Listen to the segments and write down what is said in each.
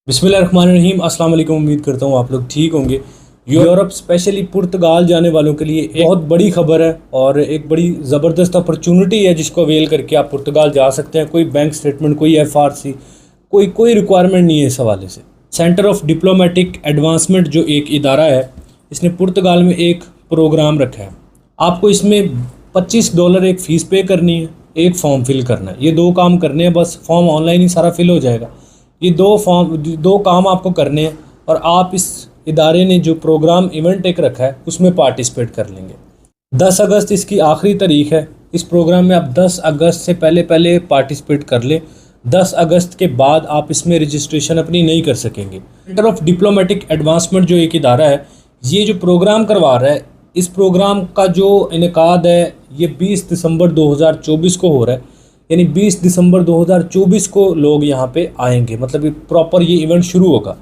बिस्मिल्लाहिर्रहमानिर्रहीम। अस्सलाम वालेकुम। उम्मीद करता हूँ आप लोग ठीक होंगे। यूरोप स्पेशली पुर्तगाल जाने वालों के लिए एक बहुत बड़ी खबर है और एक बड़ी ज़बरदस्त अपॉर्चुनिटी है जिसको अवेल करके आप पुर्तगाल जा सकते हैं। कोई बैंक स्टेटमेंट, कोई एफआरसी, कोई रिक्वायरमेंट नहीं है इस हवाले से। सेंटर ऑफ डिप्लोमेटिक एडवांसमेंट जो एक इदारा है, इसने पुर्तगाल में एक प्रोग्राम रखा है। आपको इसमें $25 एक फ़ीस पे करनी है, एक फॉर्म फिल करना है। ये दो काम करने हैं बस। फॉर्म ऑनलाइन ही सारा फिल हो जाएगा। ये दो काम आपको करने हैं और आप इस इदारे ने जो प्रोग्राम इवेंट एक रखा है उसमें पार्टिसिपेट कर लेंगे। 10 अगस्त इसकी आखिरी तारीख है। इस प्रोग्राम में आप 10 अगस्त से पहले पार्टिसिपेट कर लें। 10 अगस्त के बाद आप इसमें रजिस्ट्रेशन अपनी नहीं कर सकेंगे। सेंटर ऑफ डिप्लोमेटिक एडवांसमेंट जो एक इदारा है, ये जो प्रोग्राम करवा रहा है, इस प्रोग्राम का जो इनेकाद है ये 20 दिसंबर 2024 को हो रहा है। यानी 20 दिसंबर 2024 को लोग यहाँ पे आएंगे, मतलब प्रॉपर ये इवेंट शुरू होगा।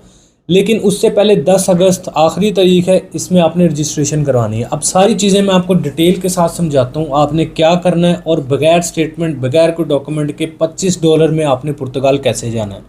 लेकिन उससे पहले 10 अगस्त आखिरी तारीख है, इसमें आपने रजिस्ट्रेशन करवानी है। अब सारी चीज़ें मैं आपको डिटेल के साथ समझाता हूँ आपने क्या करना है, और बगैर स्टेटमेंट, बगैर कोई डॉक्यूमेंट के $25 में आपने पुर्तगाल कैसे जाना है।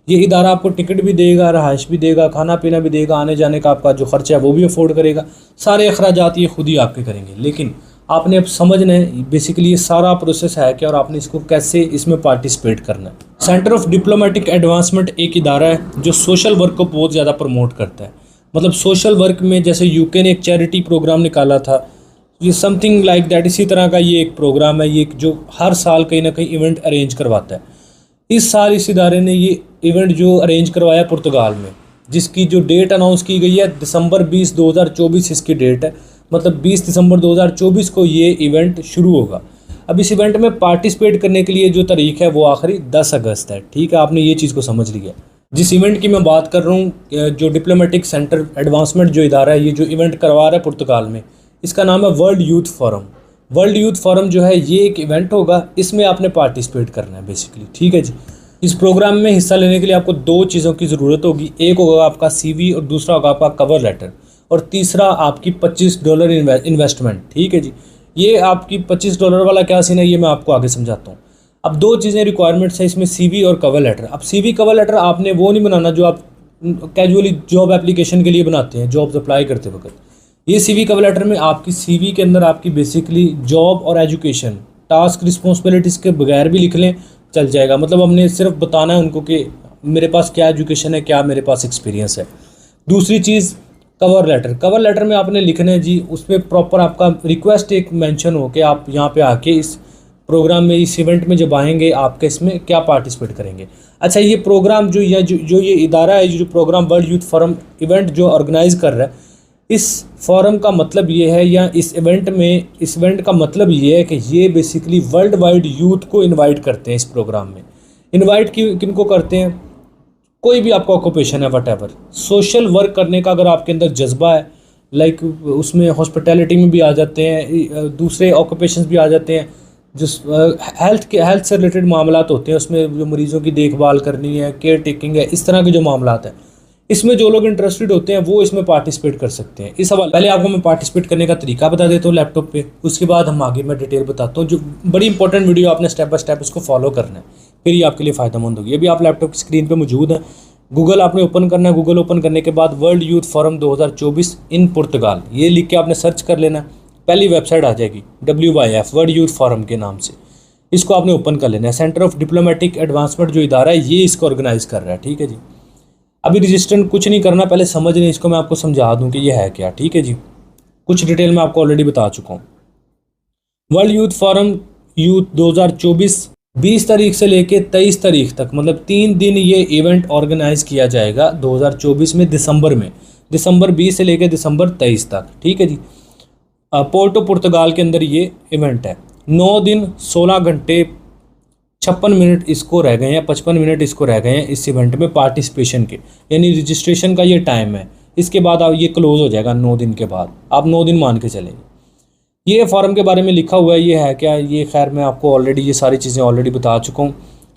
ये इदारा आपको टिकट भी देगा, रहाइश भी देगा, खाना पीना भी देगा, आने जाने का आपका जो खर्चा है वो भी अफोर्ड करेगा। सारे अखराजात ये खुद ही आपके करेंगे। लेकिन आपने अब समझना है बेसिकली ये सारा प्रोसेस है क्या और आपने इसको कैसे इसमें पार्टिसिपेट करना है। सेंटर ऑफ डिप्लोमेटिक एडवांसमेंट एक इदारा है जो सोशल वर्क को बहुत ज़्यादा प्रमोट करता है। मतलब सोशल वर्क में जैसे यूके ने एक चैरिटी प्रोग्राम निकाला था, ये समथिंग लाइक दैट, इसी तरह का ये एक प्रोग्राम है। ये जो हर साल कहीं ना कहीं इवेंट अरेंज करवाता है। इस साल इस इदारे ने ये इवेंट जो अरेंज करवाया पुर्तगाल में, जिसकी जो डेट अनाउंस की गई है दिसंबर 20 2024 इसकी डेट है। मतलब 20 दिसंबर 2024 को ये इवेंट शुरू होगा। अब इस इवेंट में पार्टिसिपेट करने के लिए जो तारीख है वो आखिरी 10 अगस्त है। ठीक है, आपने ये चीज़ को समझ लिया। जिस इवेंट की मैं बात कर रहा हूँ, जो डिप्लोमेटिक सेंटर एडवांसमेंट जो इदारा है, ये जो इवेंट करवा रहा है पुर्तगाल में, इसका नाम है world youth forum. World youth forum जो है ये एक इवेंट होगा, इसमें आपने पार्टिसिपेट करना है बेसिकली। ठीक है जी। इस प्रोग्राम में हिस्सा लेने के लिए आपको दो चीज़ों की ज़रूरत होगी। एक होगा आपका CV और दूसरा होगा आपका कवर लेटर, और तीसरा आपकी $25 इन्वेस्टमेंट। ठीक है जी। ये आपकी $25 वाला क्या सीन है ये मैं आपको आगे समझाता हूँ। अब दो चीज़ें रिक्वायरमेंट्स है इसमें, CV और कवर लेटर। अब CV कवर लेटर आपने वो नहीं बनाना जो आप कैजुअली जॉब एप्लीकेशन के लिए बनाते हैं, जॉब्स अप्लाई करते वक्त। ये CV कवर लेटर में आपकी CV के अंदर आपकी बेसिकली जॉब और एजुकेशन, टास्क, रिस्पॉन्सिबिलिटीज़ के बगैर भी लिख लें चल जाएगा। मतलब हमने सिर्फ बताना है उनको कि मेरे पास क्या एजुकेशन है, क्या मेरे पास एक्सपीरियंस है। दूसरी चीज़ कवर लेटर। कवर लेटर में आपने लिखना है जी, उसमें प्रॉपर आपका रिक्वेस्ट एक मेंशन हो कि आप यहाँ पे आके इस प्रोग्राम में, इस इवेंट में जब आएंगे आपके इसमें क्या पार्टिसिपेट करेंगे। अच्छा, ये प्रोग्राम जो ये इदारा है, जो program world youth forum event जो ऑर्गेनाइज कर रहा है, इस फोरम का मतलब ये है, या इस इवेंट का मतलब ये है कि ये बेसिकली वर्ल्ड वाइड यूथ को इनवाइट करते हैं इस प्रोग्राम में। इनवाइट किनको करते हैं? कोई भी आपका ऑक्यूपेशन है, वटएवर, सोशल वर्क करने का अगर आपके अंदर जज्बा है, लाइक उसमें हॉस्पिटैलिटी में भी आ जाते हैं, दूसरे ऑक्यूपेशंस भी आ जाते हैं, जिस हेल्थ से रिलेटेड मामलात होते हैं, उसमें जो मरीज़ों की देखभाल करनी है, केयर टेकिंग है, इस तरह के जो मामलात हैं, इसमें जो लोग इंटरेस्टेड होते हैं वो इसमें पार्टिसिपेट कर सकते हैं। इस हवाले पहले आपको मैं पार्टिसिपेट करने का तरीका बता देता हूँ लैपटॉप पे, उसके बाद हम आगे मैं डिटेल बताता हूँ। जो बड़ी इंपॉर्टेंट वीडियो आपने स्टेप बाय स्टेप इसको फॉलो करना है, फिर ये आपके लिए फ़ायदेमंद होगी। अभी आप लैपटॉप की स्क्रीन पर मौजूद है, गूगल आपने ओपन करना है। गूगल ओपन करने के बाद वर्ल्ड यूथ फोरम 2024 इन पुर्तगाल ये लिख के आपने सर्च कर लेना है। पहली वेबसाइट आ जाएगी WYF, वर्ल्ड यूथ फोरम के नाम से। इसको आपने ओपन कर लेना है। सेंटर ऑफ डिप्लोमेटिक एडवांसमेंट जो इदारा है ये इसको ऑर्गेनाइज कर रहा है। ठीक है जी। अभी रजिस्टर कुछ नहीं करना, पहले समझ लें इसको, मैं आपको समझा दूं कि ये है क्या। ठीक है जी। कुछ डिटेल मैं आपको ऑलरेडी बता चुका हूँ। वर्ल्ड यूथ फोरम यूथ 2024 20 तारीख से लेके 23 तारीख तक, मतलब 3 दिन ये इवेंट ऑर्गेनाइज किया जाएगा 2024 में, दिसंबर 20 से लेके दिसंबर 23 तक। ठीक है जी। पोर्टो पुर्तगाल के अंदर ये इवेंट है। 9 दिन 16 घंटे 56 मिनट इसको रह गए हैं, 55 मिनट इसको रह गए हैं इस इवेंट में पार्टिसिपेशन के, यानी रजिस्ट्रेशन का ये टाइम है। इसके बाद आप ये क्लोज हो जाएगा 9 दिन के बाद, आप 9 दिन मान के चलेंगे। ये फॉर्म के बारे में लिखा हुआ है, ये है क्या, ये खैर मैं आपको ऑलरेडी ये सारी चीज़ें ऑलरेडी बता चुका हूँ।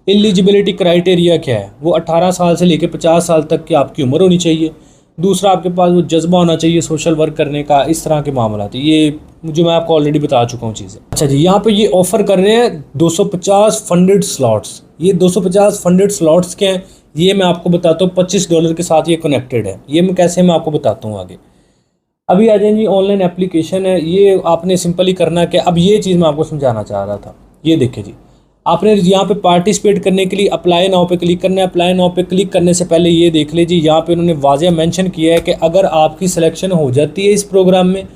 एलिजिबिलिटी क्राइटेरिया क्या है, वो 18 साल से लेकर 50 साल तक की आपकी उम्र होनी चाहिए। दूसरा, आपके पास वो जज्बा होना चाहिए सोशल वर्क करने का, इस तरह के मामला थे ये जो मैं आपको ऑलरेडी बता चुका हूँ चीज़ें। अच्छा जी, यहाँ पे ये ऑफ़र कर रहे हैं 250 फंडेड स्लॉट्स। ये 250 फंडेड स्लॉट्स क्या हैं, ये मैं आपको बताता हूँ $25 के साथ ये कनेक्टेड है। ये मैं कैसे मैं आपको बताता हूँ आगे। अभी आ जाए जी, ऑनलाइन एप्लीकेशन है, ये आपने सिंपली करना कि अब ये चीज़ मैं आपको समझाना चाह रहा था। ये देखिए जी, आपने यहाँ पे पार्टिसिपेट करने के लिए अप्लाई नाउ पे क्लिक करना है। अप्लाई नाउ पे क्लिक करने से पहले ये देख लीजिए, यहाँ पे उन्होंने वाज़ेह मेंशन किया है कि अगर आपकी सिलेक्शन हो जाती है इस प्रोग्राम में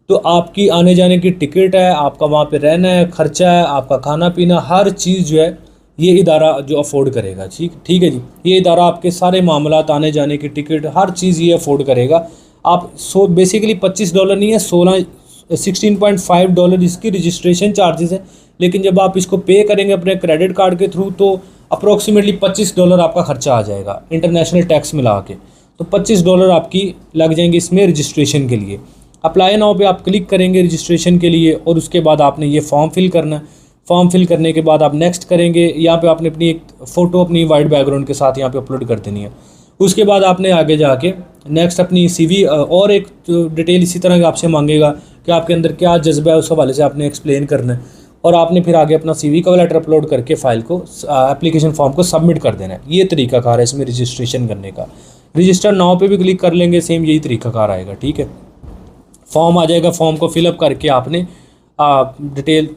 तो आपकी आने जाने की टिकट है, आपका वहाँ पे रहना है, खर्चा है, आपका खाना पीना, हर चीज़ जो है ये इदारा जो अफोर्ड करेगा। ठीक है जी, ये इदारा आपके सारे मामलात, आने जाने की टिकट, हर चीज़ ये अफोर्ड करेगा। आप बेसिकली $25 नहीं है, $16.5 इसकी रजिस्ट्रेशन चार्जेस है। लेकिन जब आप इसको पे करेंगे अपने क्रेडिट कार्ड के थ्रू तो अप्रोक्सीमेटली $25 आपका खर्चा आ जाएगा इंटरनेशनल टैक्स मिला के। तो $25 आपकी लग जाएंगे इसमें रजिस्ट्रेशन के लिए। अप्लाई नाउ पे आप क्लिक करेंगे रजिस्ट्रेशन के लिए और उसके बाद आपने ये फॉर्म फिल करना है। फॉर्म फिल करने के बाद आप नेक्स्ट करेंगे। यहाँ पे आपने अपनी एक फ़ोटो अपनी वाइट बैकग्राउंड के साथ यहाँ पे अपलोड कर देनी है। उसके बाद आपने आगे जाके नेक्स्ट अपनी CV और एक डिटेल इसी तरह आपसे मांगेगा कि आपके अंदर क्या जज्बा है, उस हवाले से आपने एक्सप्लेन करना है। और आपने फिर आगे अपना CV कवर लेटर अपलोड करके फ़ाइल को, एप्लीकेशन फॉर्म को सबमिट कर देना है। ये तरीकाकार है इसमें रजिस्ट्रेशन करने का। रजिस्टर नाउ पे भी क्लिक कर लेंगे, सेम यही तरीकाकार आएगा। ठीक है, फॉर्म आ जाएगा, फॉर्म को फिलअप करके आपने डिटेल।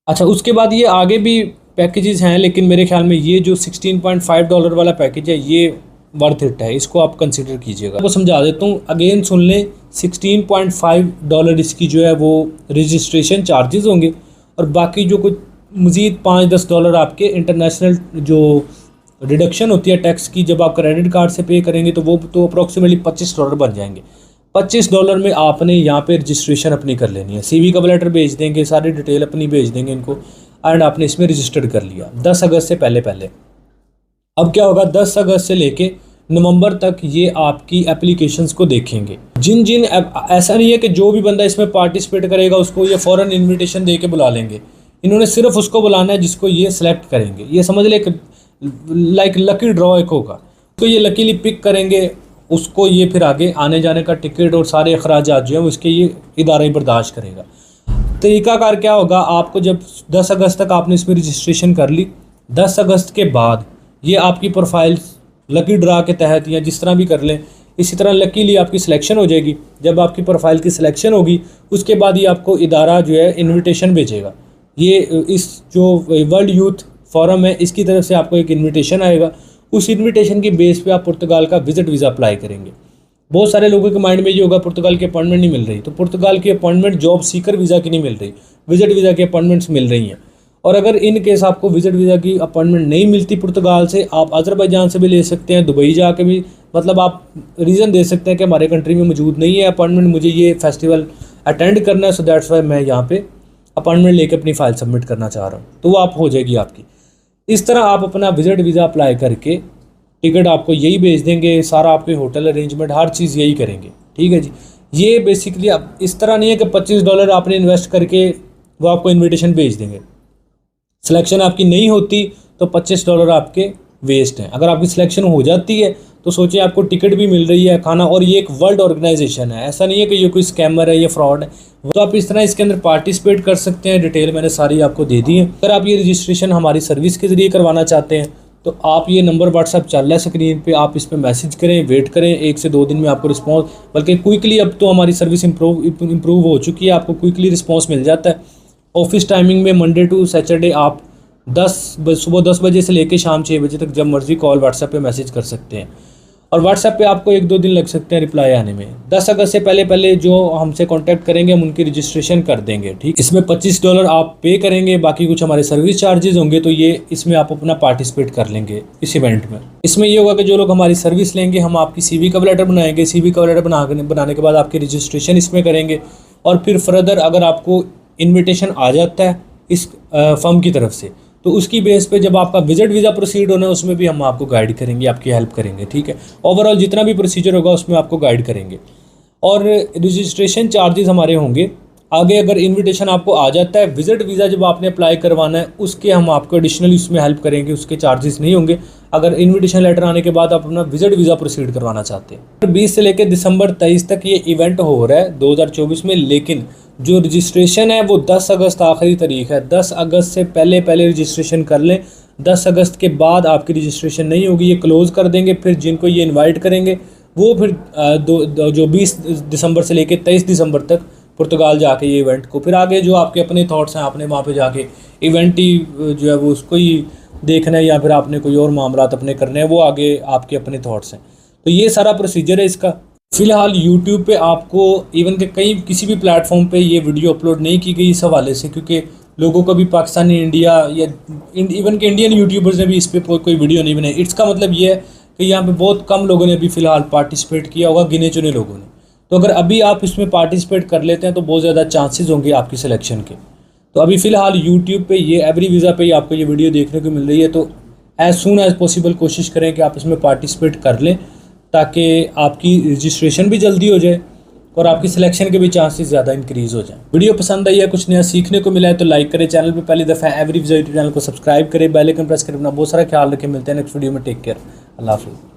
अच्छा, उसके बाद ये आगे भी पैकेजेस हैं, लेकिन मेरे ख्याल में ये जो $16.5 वाला पैकेज है ये वर्थ इट है, इसको आप कंसिडर कीजिएगा। आपको समझा देता हूँ, अगेन सुन लें। $16.5 इसकी जो है वो रजिस्ट्रेशन चार्जेस होंगे और बाकी जो कुछ मज़ीद $5-10 आपके इंटरनेशनल जो रिडक्शन होती है टैक्स की, जब आप क्रेडिट कार्ड से पे करेंगे तो वो तो अप्रॉक्सीमेटली $25 बन जाएंगे। $25 में आपने यहाँ पे रजिस्ट्रेशन अपनी कर लेनी है। CV कवर लेटर भेज देंगे, सारी डिटेल अपनी भेज देंगे इनको एंड आपने इसमें रजिस्टर्ड कर लिया 10 अगस्त से पहले। अब क्या होगा, 10 अगस्त से लेके नवंबर तक ये आपकी एप्लीकेशंस को देखेंगे। जिन ऐसा नहीं है कि जो भी बंदा इसमें पार्टिसिपेट करेगा उसको ये फ़ौरन इन्विटेशन दे के बुला लेंगे। इन्होंने सिर्फ उसको बुलाना है जिसको ये सिलेक्ट करेंगे। ये समझ ले लाइक लकी ड्रॉ एक होगा, तो ये लकीली पिक करेंगे, उसको ये फिर आगे आने जाने का टिकट और सारे अखराजात जो है उसके ये इदारा ही बर्दाश्त करेगा। तरीकाकार क्या होगा, आपको जब 10 अगस्त तक आपने इसमें रजिस्ट्रेशन कर ली, 10 अगस्त के बाद ये आपकी प्रोफाइल लकी ड्रा के तहत या जिस तरह भी कर लें, इसी तरह लकीली आपकी सिलेक्शन हो जाएगी। जब आपकी प्रोफाइल की सिलेक्शन होगी उसके बाद ही आपको इदारा जो है इन्विटेशन भेजेगा। ये इस जो वर्ल्ड यूथ फोरम है इसकी तरफ से आपको एक इन्विटेशन आएगा। उस इन्विटेशन की बेस पे आप पुर्तगाल का विजिट वीज़ा अप्लाई करेंगे। बहुत सारे लोगों के माइंड में ये होगा पुर्तगाल की अपॉइंटमेंट नहीं मिल रही, तो पुर्तगाल की अपॉइंटमेंट जॉब सीकर वीज़ा की नहीं मिल रही, विजिट वीज़ा की अपॉइंटमेंट्स मिल रही हैं। और अगर इन केस आपको विजिट वीज़ा की अपॉइंटमेंट नहीं मिलती पुर्तगाल से, आप अज़रबैजान से भी ले सकते हैं, दुबई जाके भी, मतलब आप रीज़न दे सकते हैं कि हमारे कंट्री में मौजूद नहीं है अपॉइंटमेंट, मुझे ये फेस्टिवल अटेंड करना है, सो दैट्स वाई मैं यहाँ पे अपॉइंटमेंट लेके अपनी फ़ाइल सबमिट करना चाह रहा हूँ, तो वो आप हो जाएगी आपकी। इस तरह आप अपना विजिट वीज़ा अप्लाई करके टिकट आपको यही भेज देंगे, सारा आपके होटल अरेंजमेंट हर चीज़ यही करेंगे। ठीक है जी, ये बेसिकली अब इस तरह नहीं है कि $25 आपने इन्वेस्ट करके वो आपको इन्विटेशन भेज देंगे। सिलेक्शन आपकी नहीं होती तो $25 आपके वेस्ट हैं। अगर आपकी सिलेक्शन हो जाती है तो सोचिए आपको टिकट भी मिल रही है, खाना, और ये एक वर्ल्ड ऑर्गेनाइजेशन है, ऐसा नहीं है कि ये कोई स्कैमर है या फ्रॉड है। तो आप इस तरह इसके अंदर पार्टिसिपेट कर सकते हैं। डिटेल मैंने सारी आपको दे दी है। अगर आप ये रजिस्ट्रेशन हमारी सर्विस के ज़रिए करवाना चाहते हैं तो आप ये नंबर व्हाट्सअप चल रहा है स्क्रीन पे, आप इस पर मैसेज करें, वेट करें, 1 से 2 दिन में आपको रिस्पॉन्स, बल्कि क्विकली अब तो हमारी सर्विस इम्प्रूव हो चुकी है, आपको क्विकली रिस्पॉन्स मिल जाता है। ऑफिस टाइमिंग में मंडे टू सैटरडे आप सुबह 10 बजे से लेकर शाम 6 बजे तक जब मर्ज़ी कॉल व्हाट्सएप पे मैसेज कर सकते हैं, और व्हाट्सएप पे आपको 1-2 दिन लग सकते हैं रिप्लाई आने में। 10 अगस्त से पहले जो हमसे कांटेक्ट करेंगे हम उनकी रजिस्ट्रेशन कर देंगे। ठीक, इसमें $25 आप पे करेंगे, बाकी कुछ हमारे सर्विस चार्जेस होंगे, तो ये इसमें आप अपना पार्टिसिपेट कर लेंगे इस इवेंट में। इसमें ये होगा कि जो लोग हमारी सर्विस लेंगे हम आपकी CV कवर लेटर बनाएंगे, CV कवर लेटर बनाने के बाद आपकी रजिस्ट्रेशन इसमें करेंगे, और फिर फर्दर अगर आपको इन्विटेशन आ जाता है इस फर्म की तरफ से तो उसकी बेस पे जब आपका विजिट वीज़ा प्रोसीड होना है उसमें भी हम आपको गाइड करेंगे, आपकी हेल्प करेंगे। ठीक है, ओवरऑल जितना भी प्रोसीजर होगा उसमें आपको गाइड करेंगे, और रजिस्ट्रेशन चार्जेस हमारे होंगे आगे। अगर इनविटेशन आपको आ जाता है, विजिट वीज़ा जब आपने अप्लाई करवाना है उसके हम आपको एडिशनली उसमें हेल्प करेंगे, उसके चार्जेस नहीं होंगे। अगर इनविटेशन लेटर आने के बाद आप अपना विजिट वीज़ा प्रोसीड करवाना चाहते हैं। 20 से लेकर दिसंबर 23 तक ये इवेंट हो रहा है 2024 में, लेकिन जो रजिस्ट्रेशन है वो 10 अगस्त आखिरी तारीख है। 10 अगस्त से पहले रजिस्ट्रेशन कर लें 10 अगस्त के बाद आपकी रजिस्ट्रेशन नहीं होगी, ये क्लोज़ कर देंगे। फिर जिनको ये इनवाइट करेंगे वो फिर जो 20 दिसंबर से लेकर 23 दिसंबर तक पुर्तगाल जाके ये इवेंट को, फिर आगे जो आपके अपने थॉट्स हैं, आपने वहाँ पे जाके इवेंट ही जो है वो उसको ही देखना है या फिर आपने कोई और मामलात अपने करने हैं, वो आगे आपके अपने थॉट्स हैं। तो ये सारा प्रोसीजर है इसका। फ़िलहाल यूट्यूब पे आपको इवन के कहीं किसी भी प्लेटफॉर्म पे ये वीडियो अपलोड नहीं की गई इस हवाले से, क्योंकि लोगों को भी पाकिस्तानी इंडिया या इवन के इंडियन यूट्यूबर्स ने भी इस पर कोई वीडियो नहीं बनाई। इसका मतलब ये है कि यहाँ पे बहुत कम लोगों ने अभी फ़िलहाल पार्टिसिपेट किया होगा, गिने चुने लोगों ने। तो अगर अभी आप इसमें पार्टिसिपेट कर लेते हैं तो बहुत ज़्यादा चांसेस होंगे आपकी सिलेक्शन के। तो अभी फ़िलहाल यूट्यूब पे ये एवरी वीज़ा पे ही आपको ये वीडियो देखने को मिल रही है। तो एज़ सून एज़ पॉसिबल कोशिश करें कि आप इसमें पार्टिसिपेट कर लें, ताकि आपकी रजिस्ट्रेशन भी जल्दी हो जाए और आपकी सिलेक्शन के भी चांसेस ज़्यादा इंक्रीज़ हो जाए। वीडियो पसंद आई है, कुछ नया सीखने को मिला है तो लाइक करें, चैनल पे पहली दफ़ा एवरी विज़ा यूट्यूब चैनल को सब्सक्राइब करें, बेल आइकन प्रेस करें। अपना बहुत सारा ख्याल रखें। मिलते हैं नेक्स्ट वीडियो में। टेक केयर, अल्लाह हाफ़िज़।